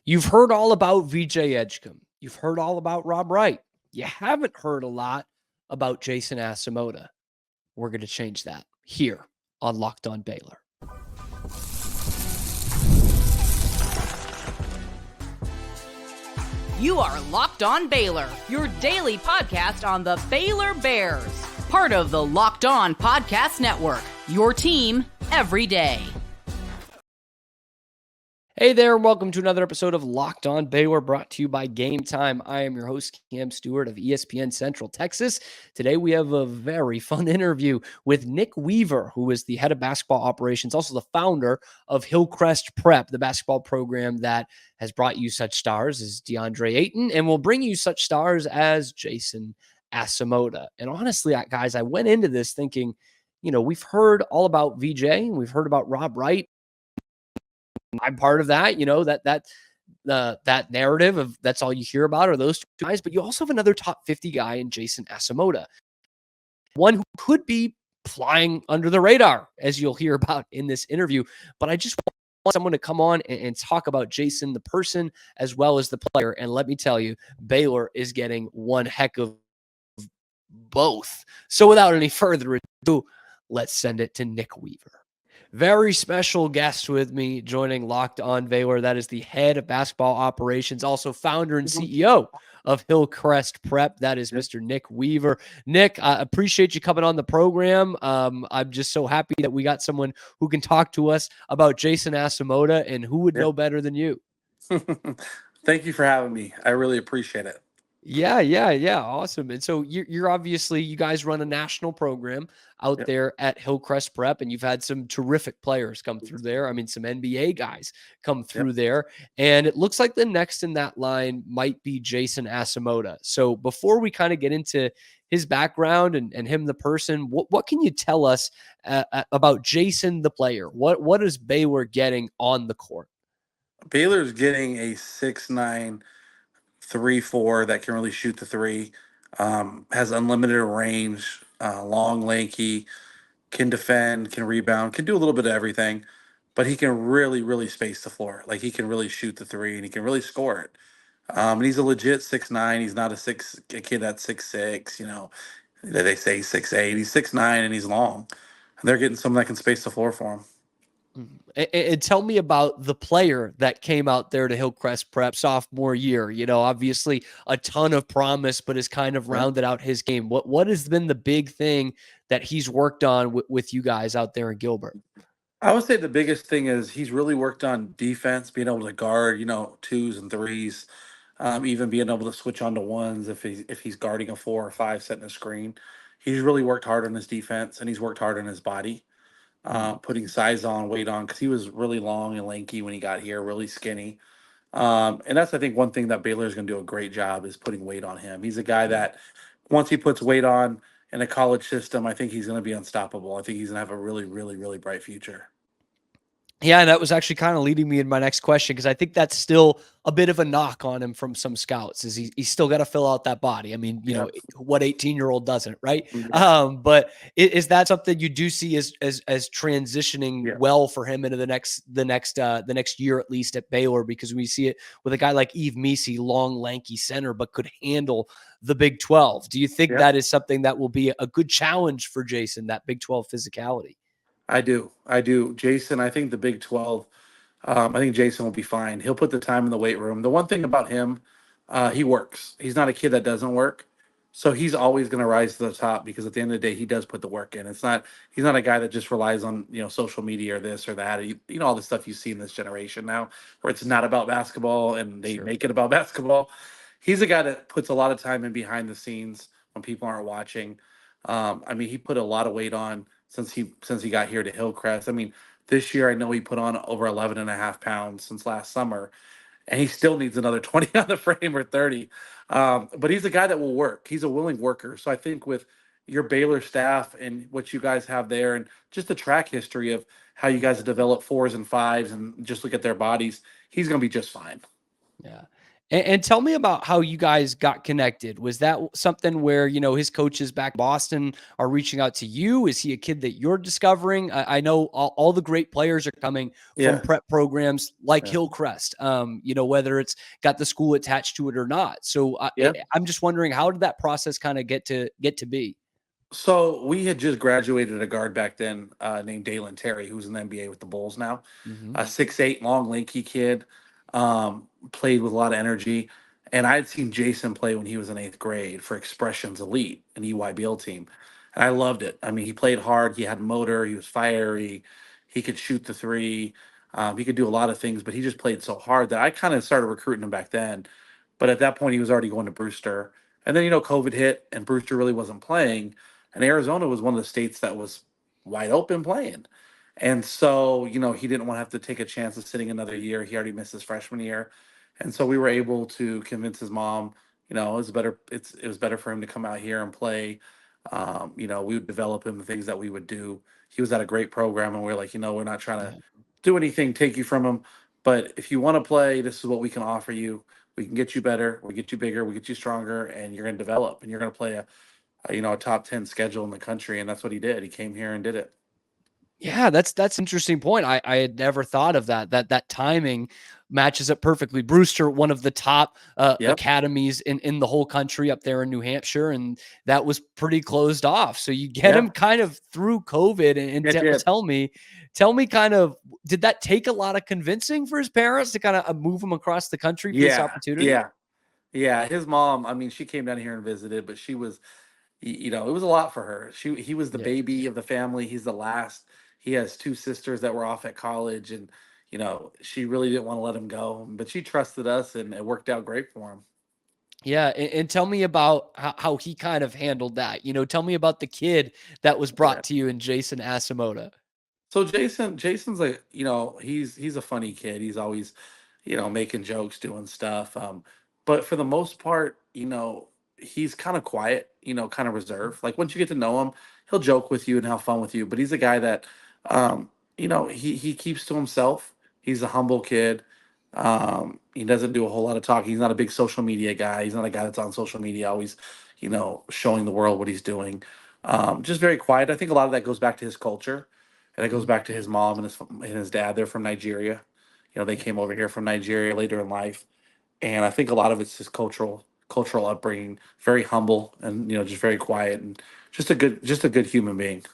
You've heard all about VJ Edgecombe. You've heard all about Rob Wright. You haven't heard a lot about Jason Asemota. We're going to change that here on Locked On Baylor. You are Locked On Baylor, your daily podcast on the Baylor Bears. Part of the Locked On Podcast Network, your team every day. Hey there, and welcome to another episode of Locked On Baylor, brought to you by Gametime. I am your host, Cam Stewart of ESPN Central Texas. Today we have a very fun interview with Nick Weaver, who is the head of basketball operations, also the founder of Hillcrest Prep, the basketball program that has brought you such stars as DeAndre Ayton and will bring you such stars as Jason Asemota. And honestly, guys, I went into this thinking, we've heard all about VJ, and we've heard about Rob Wright. I'm part of that, that narrative of that's all you hear about are those two guys, but you also have another top 50 guy in Jason Asemota, one who could be flying under the radar, as you'll hear about in this interview. But I just want someone to come on and talk about Jason, the person, as well as the player. And let me tell you, Baylor is getting one heck of both. So without any further ado, let's send it to Nick Weaver. Very special guest with me joining Locked On Baylor. That is the head of basketball operations, also founder and CEO of Hillcrest Prep. That is Mr. Nick Weaver. Nick, I appreciate you coming on the program. I'm just so happy that we got someone who can talk to us about Jason Asemota, and who would know better than you? Thank you for having me. I really appreciate it. Yeah. Awesome. And so you're obviously, you guys run a national program out there at Hillcrest Prep, and you've had some terrific players come through there. I mean, some NBA guys come through there, and it looks like the next in that line might be Jason Asemota. So before we kind of get into his background and him, the person, what can you tell us about Jason, the player? What is Baylor getting on the court? Baylor's getting a 6'9", 3'4" that can really shoot the three, has unlimited range, long, lanky, can defend, can rebound, can do a little bit of everything, but he can really, really space the floor. Like, he can really shoot the three, and he can really score it. And he's a legit 6'9". He's not a kid that's 6'6", they say 6'8". He's 6'9", and he's long. And they're getting someone that can space the floor for him. And tell me about the player that came out there to Hillcrest Prep sophomore year. Obviously a ton of promise, but has kind of rounded out his game. What has been the big thing that he's worked on with you guys out there in Gilbert? I would say the biggest thing is he's really worked on defense, being able to guard, twos and threes, even being able to switch on to ones if he's guarding a 4 or 5 setting a screen. He's really worked hard on his defense, and he's worked hard on his body. Putting size on, weight on, because he was really long and lanky when he got here, really skinny. And that's, I think, one thing that Baylor is going to do a great job is putting weight on him. He's a guy that once he puts weight on in a college system, I think he's going to be unstoppable. I think he's going to have a really, really, really bright future. Yeah, and that was actually kind of leading me in my next question, because I think that's still a bit of a knock on him from some scouts, is he's still got to fill out that body. I mean, what 18-year-old doesn't, right? Mm-hmm. But is that something you do see as transitioning well for him into the next year, at least at Baylor? Because we see it with a guy like Yves Missi, long, lanky center, but could handle the Big 12. Do you think that is something that will be a good challenge for Jason, that Big 12 physicality? I do. Jason, I think the Big 12, I think Jason will be fine. He'll put the time in the weight room. The one thing about him, he works. He's not a kid that doesn't work. So he's always going to rise to the top, because at the end of the day, he does put the work in. He's not a guy that just relies on, social media or this or that. All the stuff you see in this generation now, where it's not about basketball and they make it about basketball. He's a guy that puts a lot of time in behind the scenes when people aren't watching. He put a lot of weight on since he got here to Hillcrest. This year I know he put on over 11.5 pounds since last summer, and he still needs another 20 on the frame, or 30. But he's a guy that will work. He's a willing worker. So I think with your Baylor staff and what you guys have there, and just the track history of how you guys have developed 4s and 5s, and just look at their bodies, he's going to be just fine. Yeah. And tell me about how you guys got connected. Was that something where, his coaches back in Boston are reaching out to you? Is he a kid that you're discovering? I know all the great players are coming from Yeah. prep programs like Yeah. Hillcrest, whether it's got the school attached to it or not. So Yep. I'm just wondering, how did that process kind of get to be? So we had just graduated a guard back then named Dalen Terry, who's in the NBA with the Bulls now. Hmm. A 6'8", long, lanky kid, played with a lot of energy. And I had seen Jason play when he was in 8th grade for Expressions Elite, an EYBL team. And I loved it. I mean, he played hard. He had motor. He was fiery. He could shoot the three. He could do a lot of things, but he just played so hard that I kind of started recruiting him back then. But at that point, he was already going to Brewster. And then, COVID hit and Brewster really wasn't playing. And Arizona was one of the states that was wide open playing. And so, he didn't want to have to take a chance of sitting another year. He already missed his freshman year. And so we were able to convince his mom, it was better for him to come out here and play. We would develop him the things that we would do. He was at a great program and we are like, we're not trying to Yeah. do anything, take you from him. But if you want to play, this is what we can offer you. We can get you better, we get you bigger, we get you stronger, and you're going to develop and you're going to play a top 10 schedule in the country. And that's what he did. He came here and did it. Yeah, that's an interesting point. I had never thought of that timing matches up perfectly. Brewster, one of the top Yep. academies in the whole country up there in New Hampshire, and that was pretty closed off. So you get Yeah. him kind of through COVID, and It did. tell me kind of, did that take a lot of convincing for his parents to kind of move him across the country for this Yeah. opportunity? Yeah. Yeah. His mom, I mean, she came down here and visited, but she was, it was a lot for her. He was the Yeah. baby of the family. He's the last. He has two sisters that were off at college, and she really didn't want to let him go, but she trusted us, and it worked out great for him. Yeah, and tell me about how he kind of handled that. Tell me about the kid that was Yeah. brought to you in Jason Asemota. So Jason's like, he's a funny kid. He's always, making jokes, doing stuff. But for the most part, he's kind of quiet, kind of reserved. Like once you get to know him, he'll joke with you and have fun with you. But he's a guy that, he keeps to himself. He's a humble kid. He doesn't do a whole lot of talking. He's not a big social media guy. He's not a guy that's on social media always, showing the world what he's doing. Just very quiet. I think a lot of that goes back to his culture, and it goes Mhm. back to his mom and his dad. They're from Nigeria. They came over here from Nigeria later in life, and I think a lot of it's his cultural upbringing. Very humble and just very quiet and just a good human being.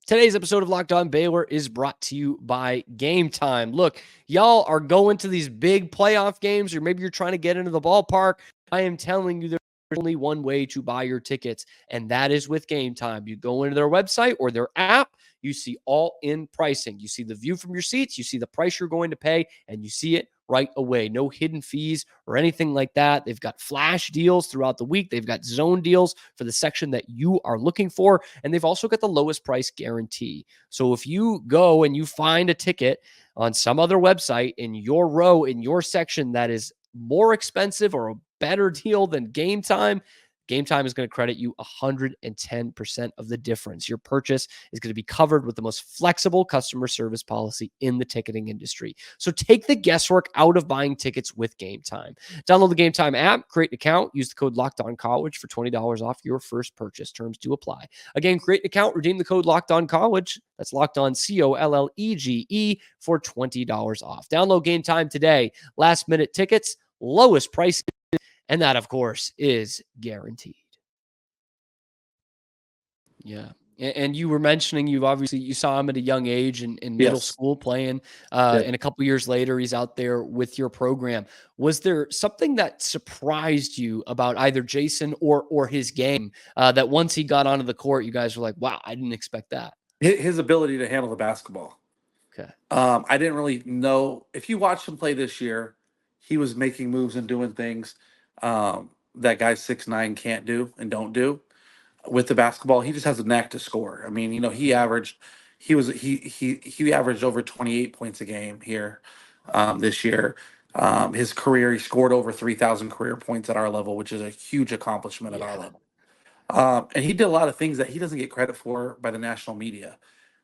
Today's episode of Locked On Baylor is brought to you by Gametime. Look, y'all are going to these big playoff games, or maybe you're trying to get into the ballpark. I am telling you, there's only one way to buy your tickets, and that is with Gametime. You go into their website or their app, you see all in pricing. You see the view from your seats, you see the price you're going to pay, and you see it right away. No hidden fees or anything like that. They've got flash deals throughout the week. They've got zone deals for the section that you are looking for. And they've also got the lowest price guarantee. So if you go and you find a ticket on some other website in your row, in your section, that is more expensive or a better deal than Gametime, Gametime is going to credit you 110% of the difference. Your purchase is going to be covered with the most flexible customer service policy in the ticketing industry. So take the guesswork out of buying tickets with Gametime. Download the Gametime app, create an account, use the code LOCKEDONCollege for $20 off your first purchase. Terms do apply. Again, create an account, redeem the code LOCKEDONCollege. That's locked on COLLEGE for $20 off. Download Gametime today. Last minute tickets, lowest prices. And that, of course, is guaranteed. Yeah. And you were mentioning you saw him at a young age in middle Yes. school playing, Yep. and a couple years later, he's out there with your program. Was there something that surprised you about either Jason or his game, that once he got onto the court, you guys were like, wow, I didn't expect that? His ability to handle the basketball. Okay. I didn't really know. If you watched him play this year, he was making moves and doing things that guys 6'9" can't do and don't do with the basketball. He just has a knack to score. I mean, he averaged over 28 points a game here this year. His career, he scored over 3,000 career points at our level, which is a huge accomplishment at our Yeah. level. And he did a lot of things that he doesn't get credit for by the national media.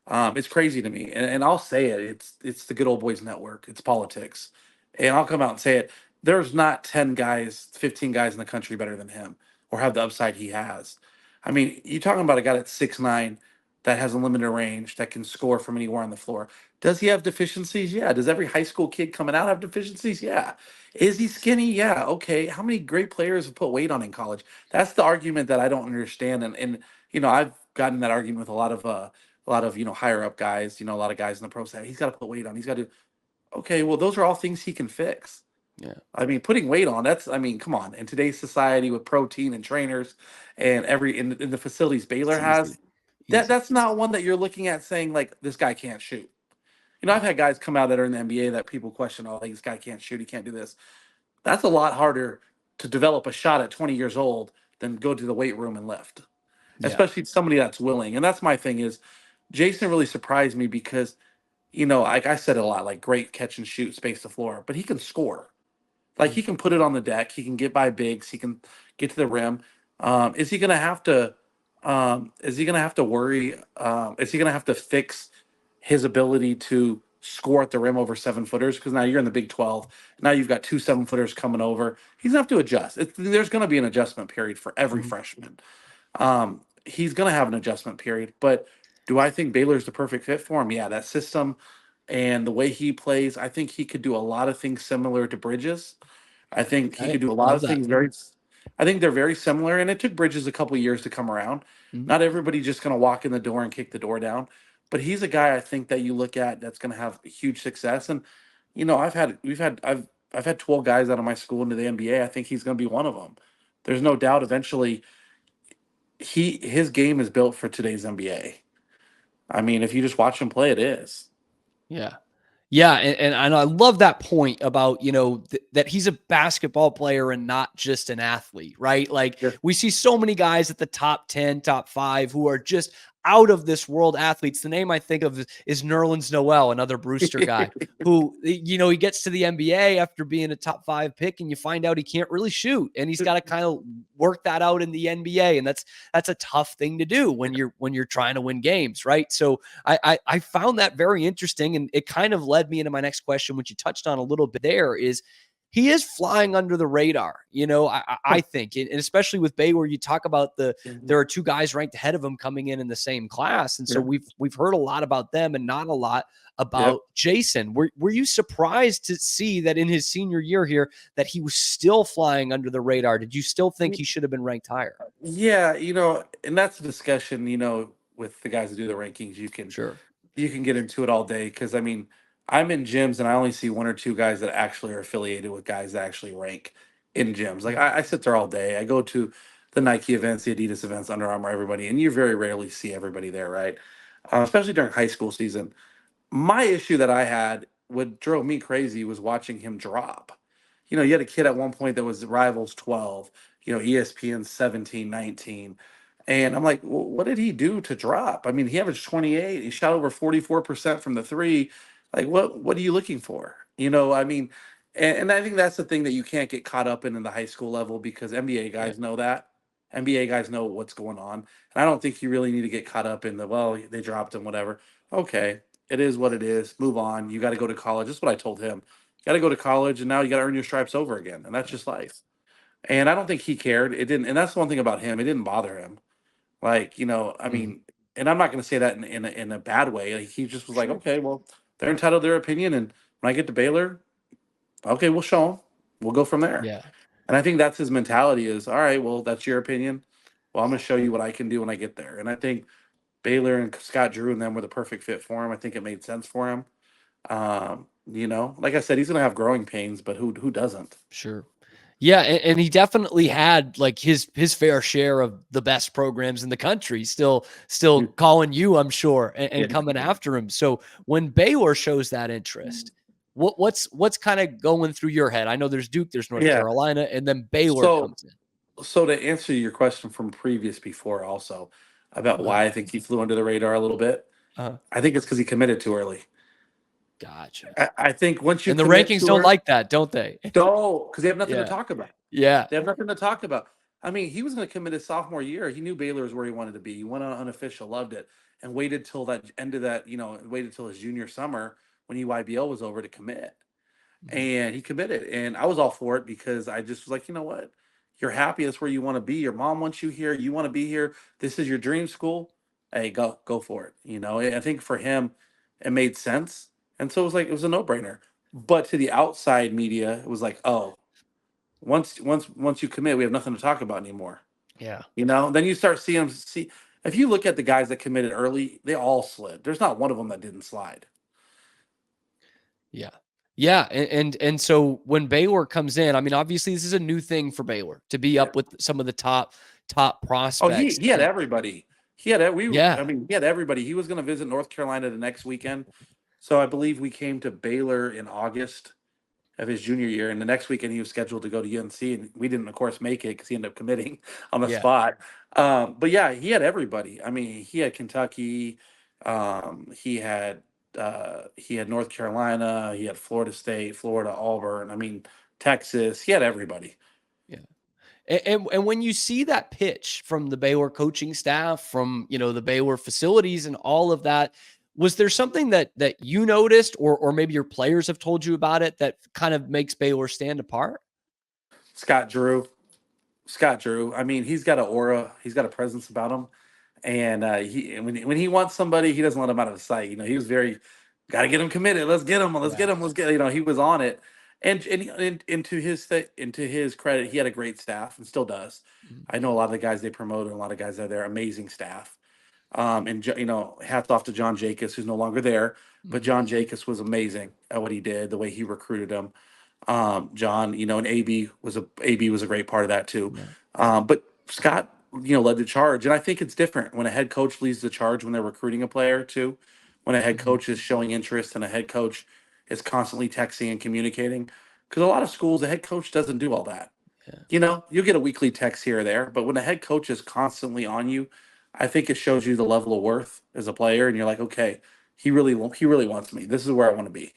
It's crazy to me, and I'll say it. It's the good old boys network. It's politics, and I'll come out and say it. There's not 10 guys, 15 guys in the country better than him or have the upside he has. I mean, you're talking about a guy that's 6'9", that has a limited range, that can score from anywhere on the floor. Does he have deficiencies? Yeah. Does every high school kid coming out have deficiencies? Yeah. Is he skinny? Yeah. Okay. How many great players have put weight on in college? That's the argument that I don't understand. And I've gotten that argument with a lot of higher up guys, a lot of guys in the pro say he's got to put weight on. He's got to. Okay, well, those are all things he can fix. Yeah. I mean, putting weight on, come on. In today's society with protein and trainers and in the facilities Baylor It's easy. has, that's not one that you're looking at saying like this guy can't shoot. I've had guys come out that are in the NBA that people question, oh, like, this guy can't shoot, he can't do this. That's a lot harder to develop a shot at 20 years old than go to the weight room and lift. Yeah. Especially somebody that's willing. And that's my thing is Jason really surprised me because, like I said a lot, like great catch and shoot, space the floor, but he can score. Like he can put it on the deck. He can get by bigs. He can get to the rim. Is he gonna have to? Is he gonna have to worry? Is he gonna have to fix his ability to score at the rim over 7-footers? Because now you're in the Big 12. Now you've got 2 7-footers coming over. He's gonna have to adjust. There's gonna be an adjustment period for every freshman. He's gonna have an adjustment period. But do I think Baylor's the perfect fit for him? Yeah, that system and the way he plays, I think he could do a lot of things similar to Bridges. I think he Okay. could do a lot Love of that. things I think they're very similar, and it took Bridges a couple years to come around. Mhm. Not everybody just going to walk in the door and kick the door down, but he's a guy I think that you look at that's going to have huge success. And I've had 12 guys out of my school into the NBA. I think he's going to be one of them. There's no doubt. Eventually, his game is built for today's NBA. I mean, if you just watch him play, it is. Yeah. Yeah. And I love that point about, that he's a basketball player and not just an athlete, right? Like Yeah. we see so many guys at the top 10, top 5 who are just out of this world athletes. The name I think of is Nerlens Noel, another Brewster guy who, he gets to the NBA after being a top 5 pick and you find out he can't really shoot and he's got to kind of work that out in the NBA. And that's a tough thing to do when you're trying to win games. Right. So I found that very interesting. And it kind of led me into my next question, which you touched on a little bit there is, he is flying under the radar, I think, and especially with Baylor, you talk about there are 2 guys ranked ahead of him coming in the same class. And so we've heard a lot about them and not a lot about Jason. Were you surprised to see that in his senior year here, that he was still flying under the radar? Did you still think he should have been ranked higher? Yeah, and that's a discussion, with the guys that do the rankings. You can get into it all day because I'm in gyms and I only see 1 or 2 guys that actually are affiliated with guys that actually rank in gyms. Like I sit there all day. I go to the Nike events, the Adidas events, Under Armour, everybody, and you very rarely see everybody there, right? Especially during high school season. My issue that I had, what drove me crazy, was watching him drop. You had a kid at one point that was Rivals 12, ESPN 17, 19. And I'm like, well, what did he do to drop? I mean, he averaged 28. He shot over 44% from the 3. Like, what are you looking for? And I think that's the thing that you can't get caught up in the high school level because NBA guys know that. NBA guys know what's going on. And I don't think you really need to get caught up in they dropped him, whatever. Okay, it is what it is. Move on. You got to go to college. That's what I told him. You got to go to college, and now you got to earn your stripes over again. And that's just life. And I don't think he cared. It didn't. And that's the one thing about him. It didn't bother him. Like, and I'm not going to say that in a bad way. Like, he just was like, okay, well, they're entitled to their opinion. And when I get to Baylor, okay, we'll show them. We'll go from there. Yeah. And I think that's his mentality is, all right, well, that's your opinion. Well, I'm going to show you what I can do when I get there. And I think Baylor and Scott Drew and them were the perfect fit for him. I think it made sense for him. Like I said, he's going to have growing pains, but who doesn't? Sure. Yeah, and he definitely had like his fair share of the best programs in the country still calling you, I'm sure, and coming after him. So when Baylor shows that interest, what's kind of going through your head? I know there's Duke, there's North Carolina, and then Baylor comes in. So to answer your question from before also about why I think he flew under the radar a little bit, I think it's because he committed too early. Gotcha. I think once you and the rankings don't like that, don't they? No, because they have nothing to talk about. Yeah, they have nothing to talk about. I mean, he was going to commit his sophomore year. He knew Baylor was where he wanted to be. He went on unofficial, loved it, and waited till that end of that, waited till his junior summer when EYBL was over to commit. And he committed. And I was all for it because I just was like, you know what? You're happy. That's where you want to be. Your mom wants you here. You want to be here. This is your dream school. Hey, go for it. I think for him, it made sense. And so it was a no-brainer. But to the outside media, it was like, oh, once you commit, we have nothing to talk about anymore. Yeah. Then you start seeing them. If you look at the guys that committed early, they all slid. There's not one of them that didn't slide. Yeah. Yeah. And so when Baylor comes in, I mean, obviously this is a new thing for Baylor to be up with some of the top prospects. Oh, he had everybody. He had everybody. He was going to visit North Carolina the next weekend. So I believe we came to Baylor in August of his junior year, and the next weekend he was scheduled to go to UNC, and we didn't, of course, make it because he ended up committing on the spot. But yeah, he had everybody. I mean, he had Kentucky, he had North Carolina, he had Florida State, Florida, Auburn. I mean, Texas. He had everybody. Yeah. And when you see that pitch from the Baylor coaching staff, from the Baylor facilities and all of that, was there something that you noticed, or maybe your players have told you about it, that kind of makes Baylor stand apart? Scott Drew. I mean, he's got an aura. He's got a presence about him. And when he wants somebody, he doesn't let him out of his sight. He was very, got to get him committed. Let's get him. Let's get him. He was on it. And to his credit, he had a great staff and still does. I know a lot of the guys they promoted, and a lot of guys that are there, amazing staff. And hats off to John Jacobs, who's no longer there, but John Jacobs was amazing at what he did, the way he recruited him. John, and AB was a great part of that too. But Scott, led the charge, and I think it's different when a head coach leads the charge when they're recruiting a player too. When a head coach is showing interest and a head coach is constantly texting and communicating, because a lot of schools, the head coach doesn't do all that. Yeah. You get a weekly text here or there, but when a head coach is constantly on you, I think it shows you the level of worth as a player, and you're like, okay, he really wants me. This is where I want to be.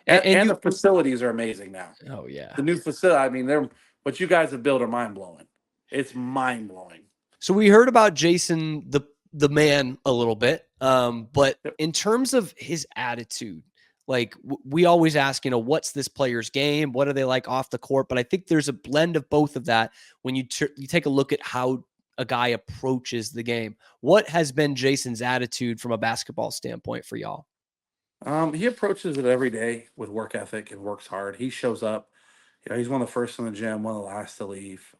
And the facilities are amazing now. Oh yeah, the new facility. I mean, what you guys have built are mind blowing. It's mind blowing. So we heard about Jason, the man, a little bit, but in terms of his attitude, like we always ask, what's this player's game? What are they like off the court? But I think there's a blend of both of that when you take a look at how a guy approaches the game. What has been Jason's attitude from a basketball standpoint for y'all? He approaches it every day with work ethic and works hard. He shows up. He's one of the first in the gym, one of the last to leave.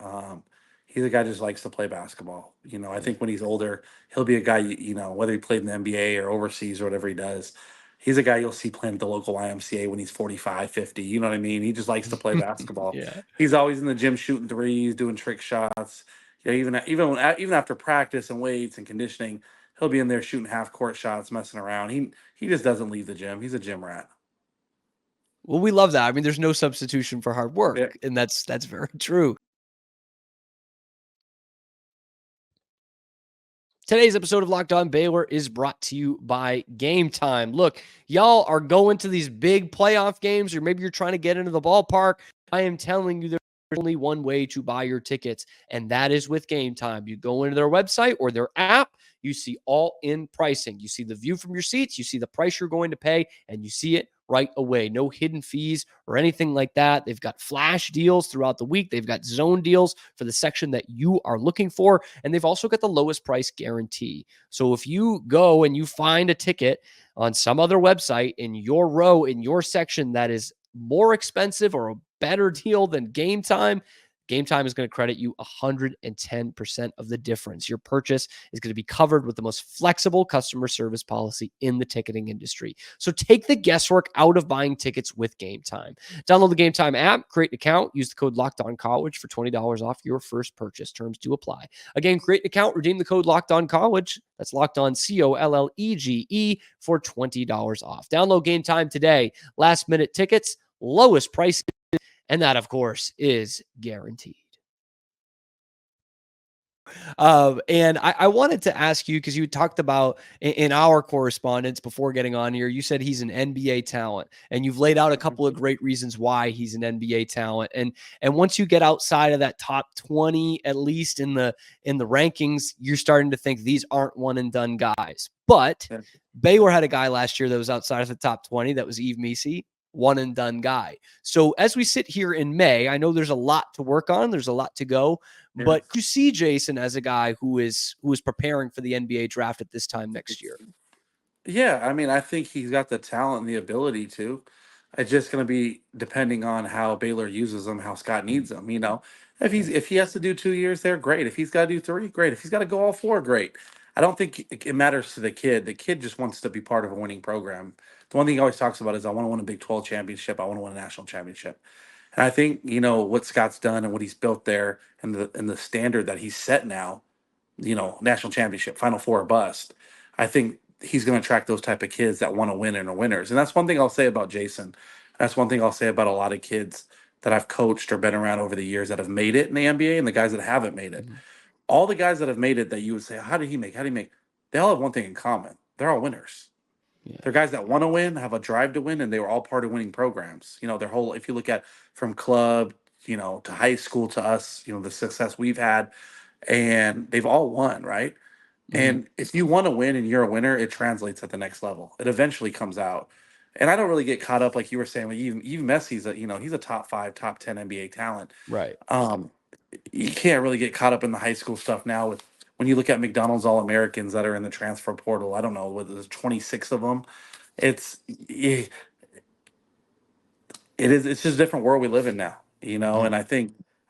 He's a guy who just likes to play basketball. I think when he's older, he'll be a guy, whether he played in the NBA or overseas or whatever he does, he's a guy you'll see playing at the local YMCA when he's 45, 50. You know what I mean? He just likes to play basketball. Yeah. He's always in the gym shooting threes, doing trick shots. Even after practice and weights and conditioning, he'll be in there shooting half court shots, messing around. He just doesn't leave the gym. He's a gym rat. Well, we love that. I mean, there's no substitution for hard work, and that's very true. Today's episode of Locked On Baylor is brought to you by Gametime. Look, y'all are going to these big playoff games, or maybe you're trying to get into the ballpark. I am telling you, there's only one way to buy your tickets, and that is with Gametime. You go into their website or their app, you see all-in pricing. You see the view from your seats, you see the price you're going to pay, and you see it right away. No hidden fees or anything like that. They've got flash deals throughout the week. They've got zone deals for the section that you are looking for. And they've also got the lowest price guarantee. So if you go and you find a ticket on some other website in your row, in your section, that is more expensive or a better deal than Gametime, Gametime is going to credit you 110% of the difference. Your purchase is going to be covered with the most flexible customer service policy in the ticketing industry. So take the guesswork out of buying tickets with Gametime. Download the Gametime app, create an account, use the code LOCKEDONCollege for $20 off your first purchase. Terms do apply. Again, create an account, redeem the code LOCKEDONCollege. That's locked on COLLEGE for $20 off. Download Gametime today. Last minute tickets, lowest prices. And that, of course, is guaranteed. And I wanted to ask you, because you talked about in our correspondence before getting on here, you said he's an NBA talent, and you've laid out a couple of great reasons why he's an NBA talent. And once you get outside of that top 20, at least in the rankings, you're starting to think these aren't one and done guys. But Baylor had a guy last year that was outside of the top 20. That was Yves Missi, one and done guy. So as we sit here in May, I know there's a lot to work on. There's a lot to go. But you see Jason as a guy who is preparing for the NBA draft at this time next year. Yeah, I mean, I think he's got the talent and the ability to. It's just going to be depending on how Baylor uses him, how Scott needs him. If he has to do 2 years there, great. If he's got to do three, great. If he's got to go all four, great. I don't think it matters to the kid. The kid just wants to be part of a winning program. The one thing he always talks about is, I want to win a Big 12 championship. I want to win a national championship. And I think what Scott's done and what he's built there, and the standard that he's set now, national championship, Final Four or bust. I think he's going to attract those type of kids that want to win and are winners. And that's one thing I'll say about Jason. That's one thing I'll say about a lot of kids that I've coached or been around over the years that have made it in the NBA, and the guys that haven't made it. All the guys that have made it that you would say, how did he make? How did he make? They all have one thing in common. They're all winners. Yeah. They're guys that want to win, have a drive to win, and they were all part of winning programs. Their whole, if you look at from club, to high school to us, the success we've had, and they've all won, right? And if you want to win and you're a winner, it translates at the next level. It eventually comes out. And I don't really get caught up, like you were saying, like even Messi's he's a top 5, top 10 NBA talent. Right. You can't really get caught up in the high school stuff now with when you look at McDonald's All-Americans that are in the transfer portal. I don't know whether there's 26 of them. It's just a different world we live in now, and I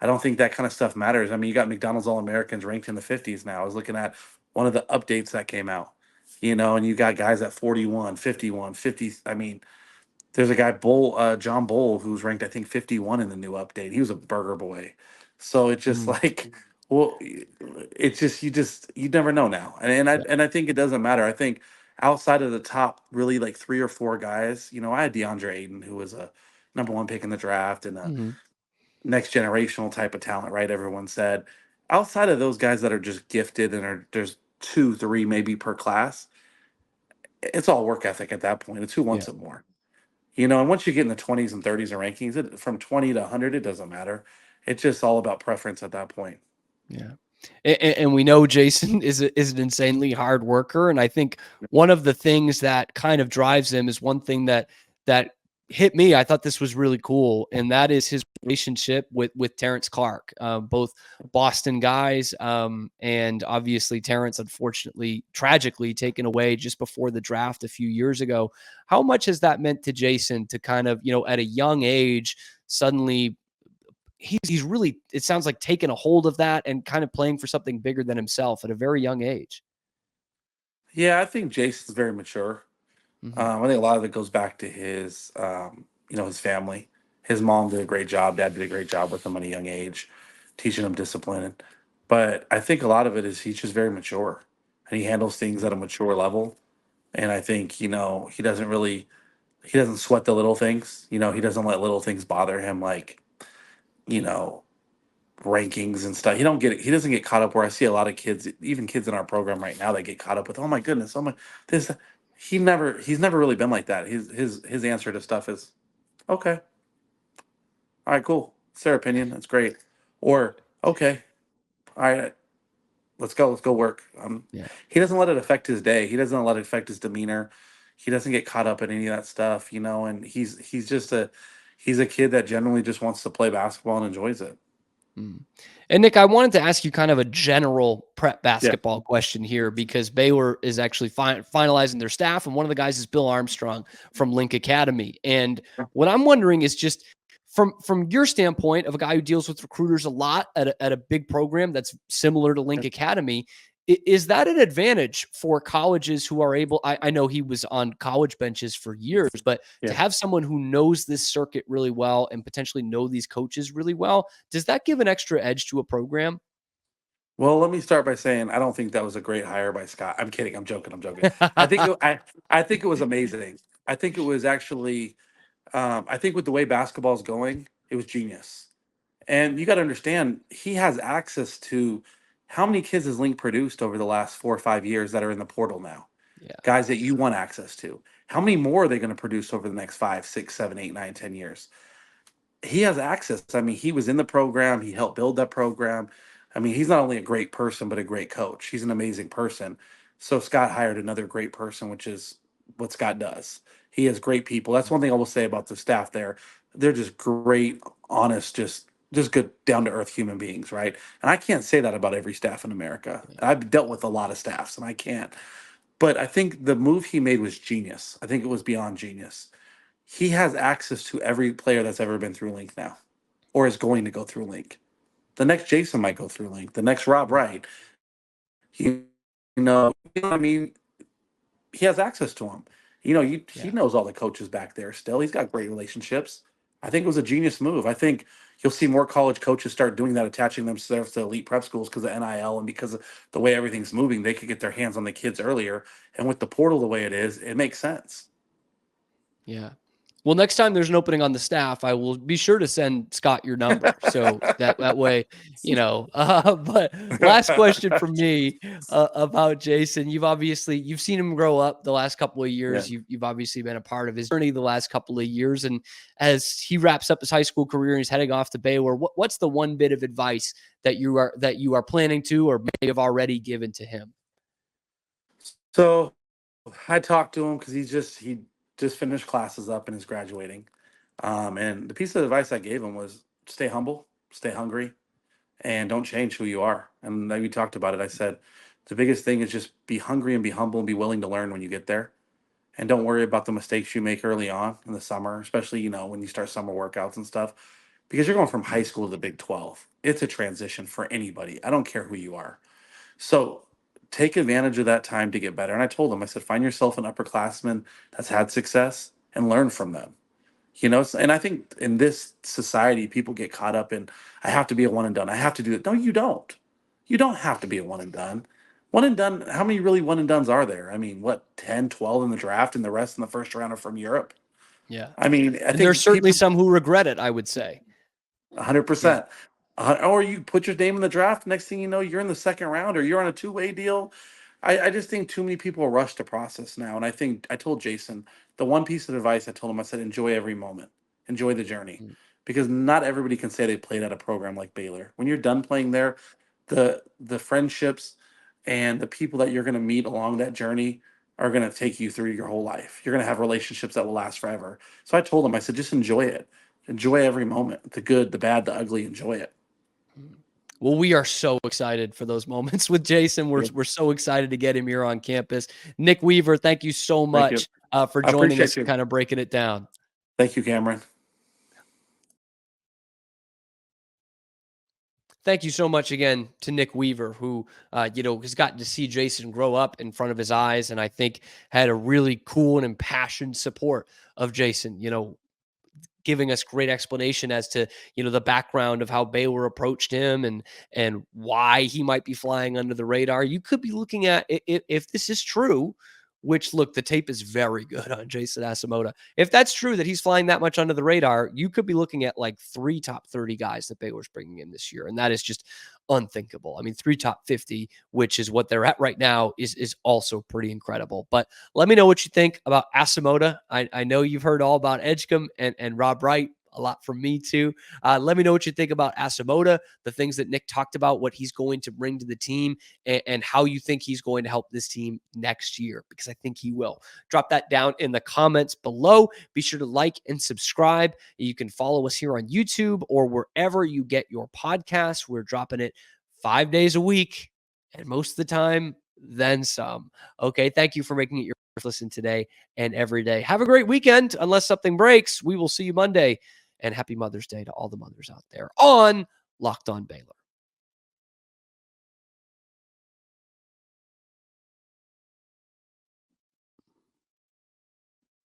don't think that kind of stuff matters. I mean, you got McDonald's All-Americans ranked in the 50s now. I was looking at one of the updates that came out, and you got guys at 41, 51, 50. I mean, there's a guy, John Bull, who's ranked, I think, 51 in the new update. He was a burger boy. So it's just well, it's just, you never know now. And I think it doesn't matter. I think outside of the top, really like 3 or 4 guys, I had DeAndre Ayton, who was a number 1 pick in the draft and a next generational type of talent, right? Everyone said. Outside of those guys that are just gifted and there's 2, 3 maybe per class, it's all work ethic at that point. It's who wants it more. And once you get in the 20s and 30s and rankings, from 20 to 100, it doesn't matter. It's just all about preference at that point. Yeah. And we know Jason is an insanely hard worker. And I think one of the things that kind of drives him is one thing that hit me. I thought this was really cool. And that is his relationship with Terrence Clark, both Boston guys. And obviously Terrence, unfortunately, tragically taken away just before the draft a few years ago. How much has that meant to Jason to kind of, at a young age, suddenly he's really, it sounds like, taking a hold of that and kind of playing for something bigger than himself at a very young age? Yeah, I think Jason's very mature. I think a lot of it goes back to his, his family. His mom did a great job. Dad did a great job with him at a young age, teaching him discipline. But I think a lot of it is he's just very mature, and he handles things at a mature level. And I think, he doesn't sweat the little things. He doesn't let little things bother him, like, rankings and stuff. He doesn't get caught up where I see a lot of kids, even kids in our program right now, that get caught up with, oh my goodness, oh my this. He's never really been like that. His answer to stuff is, okay, all right, cool. It's their opinion. That's great. Or, okay, all right, let's go work. He doesn't let it affect his day. He doesn't let it affect his demeanor. He doesn't get caught up in any of that stuff, and he's a kid that generally just wants to play basketball and enjoys it. And Nick, I wanted to ask you kind of a general prep basketball question here, because Baylor is actually finalizing their staff, and one of the guys is Bill Armstrong from Link Academy. And what I'm wondering is just from your standpoint of a guy who deals with recruiters a lot at a big program that's similar to Link Academy, is that an advantage for colleges who are able, I know he was on college benches for years, but to have someone who knows this circuit really well and potentially know these coaches really well, does that give an extra edge to a program? Well, let me start by saying I don't think that was a great hire by Scott. I'm kidding. I'm joking. I think it was amazing. I think it was actually, I think with the way basketball is going, it was genius. And you got to understand, he has access to How many kids has Link produced over the last 4 or 5 years that are in the portal now? Yeah. Guys that you want access to. How many more are they going to produce over the next 5, 6, 7, 8, 9, 10 years? He has access. I mean, he was in the program. He helped build that program. I mean, he's not only a great person, but a great coach. He's an amazing person. So Scott hired another great person, which is what Scott does. He has great people. That's one thing I will say about the staff there. They're just great, honest, just good, down to earth human beings, right? And I can't say that about every staff in America. I've dealt with a lot of staffs, and I can't. But I think the move he made was genius. I think it was beyond genius. He has access to every player that's ever been through Link now, or is going to go through Link. The next Jason might go through Link. The next Rob Wright. You know what I mean? He has access to them. He knows all the coaches back there still. He's got great relationships. I think it was a genius move. I think you'll see more college coaches start doing that, attaching themselves to elite prep schools because of NIL and because of the way everything's moving. They could get their hands on the kids earlier. And with the portal the way it is, it makes sense. Yeah. Well, next time there's an opening on the staff, I will be sure to send Scott your number. So that way, but last question from me about Jason. You've seen him grow up the last couple of years. Yeah. You've obviously been a part of his journey the last couple of years. And as he wraps up his high school career and he's heading off to Baylor, what's the one bit of advice that you are planning to, or may have already given to him? So I talked to him because he just finished classes up and is graduating. And the piece of advice I gave him was stay humble, stay hungry, and don't change who you are. And we talked about it. I said, the biggest thing is just be hungry and be humble and be willing to learn when you get there. And don't worry about the mistakes you make early on in the summer, especially, when you start summer workouts and stuff, because you're going from high school to the Big 12. It's a transition for anybody. I don't care who you are. So take advantage of that time to get better. And I told him, I said, find yourself an upperclassman that's had success and learn from them. And I think in this society, people get caught up in, I have to be a one and done. I have to do it. No, you don't. You don't have to be a one and done. One and done, how many really one and dones are there? I mean, 10, 12 in the draft and the rest in the first round are from Europe? Yeah. I mean, I think there's certainly some who regret it, I would say. 100%. Or you put your name in the draft, next thing you know, you're in the second round or you're on a two-way deal. I just think too many people rush the process now. And I think I told Jason, the one piece of advice I told him, I said, enjoy every moment, enjoy the journey, because not everybody can say they played at a program like Baylor. When you're done playing there, the friendships and the people that you're going to meet along that journey are going to take you through your whole life. You're going to have relationships that will last forever. So I told him, I said, just enjoy it. Enjoy every moment, the good, the bad, the ugly, enjoy it. Well, we are so excited for those moments with Jason. We're so excited to get him here on campus. Nick Weaver, thank you so much for joining us and kind of breaking it down. Thank you, Cameron. Thank you so much again to Nick Weaver, who, has gotten to see Jason grow up in front of his eyes. And I think had a really cool and impassioned support of Jason, giving us great explanation as to, the background of how Baylor approached him and why he might be flying under the radar. You could be looking at, if this is true, which, look, the tape is very good on Jason Asemota. If that's true that he's flying that much under the radar, you could be looking at like 3 top 30 guys that Baylor's bringing in this year. And that is just unthinkable. I mean, 3 top 50, which is what they're at right now, is also pretty incredible. But let me know what you think about Asemota. I know you've heard all about Edgecombe and Rob Wright. A lot from me too. Let me know what you think about Asemota, the things that Nick talked about, what he's going to bring to the team, and how you think he's going to help this team next year, because I think he will. Drop that down in the comments below. Be sure to like and subscribe. You can follow us here on YouTube or wherever you get your podcasts. We're dropping it 5 days a week, and most of the time, then some. Okay, thank you for making it your first listen today and every day. Have a great weekend. Unless something breaks, we will see you Monday. And happy Mother's Day to all the mothers out there on Locked On Baylor.